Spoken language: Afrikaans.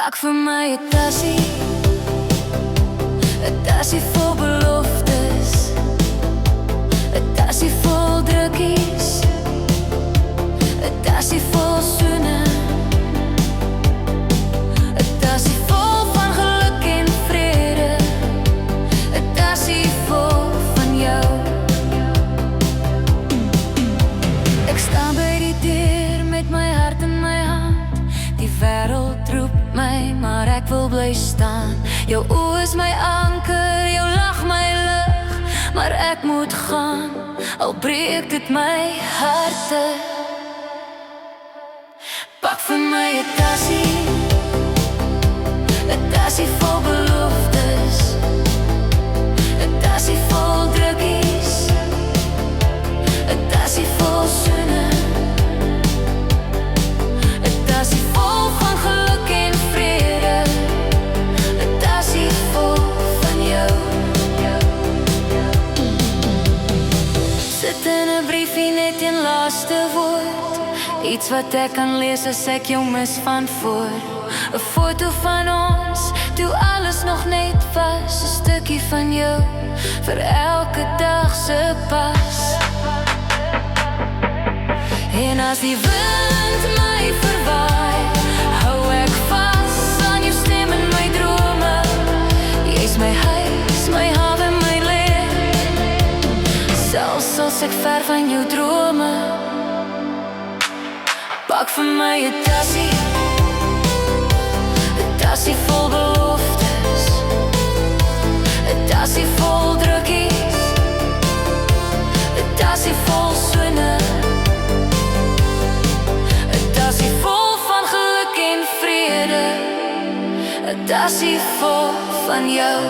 Pak vir my 'n tassie vol beloftes, 'n tassie vol drukkies, 'n tassie vol soene, 'n tassie vol van geluk en vrede, 'n tassie vol van jou. Ek staan by die deur met my hart in my hand. Die wêreld roep my, maar ek wil bly staan. Jou oë is my anker, jou lag my lig, maar ek moet gaan, al breek dit my harte. Pak vir my 'n tassie vol beloftes, 'n tassie vol drukkies, 'n tassie vol soene, 'n tassie vol van geluk en vrede, 'n tassie vol van jou. Sit in 'n briefie net een laaste woord, iets wat ek kan lees as ek jou mis van voor. 'n Foto van ons, toe alles nog net was, 'n stukkie van jou, vir elke dag se pas. En as die wind my verwaai, hou ek vas aan jou stem in my drome. Jy's my huis, my hawe, my leer, selfs as ek ver van jou drome. Pak vir my 'n tassie vol beloftes, 'n tassie vol drukkies, 'n tassie vol soene, 'n tassie vol van geluk en vrede, 'n tassie vol van jou.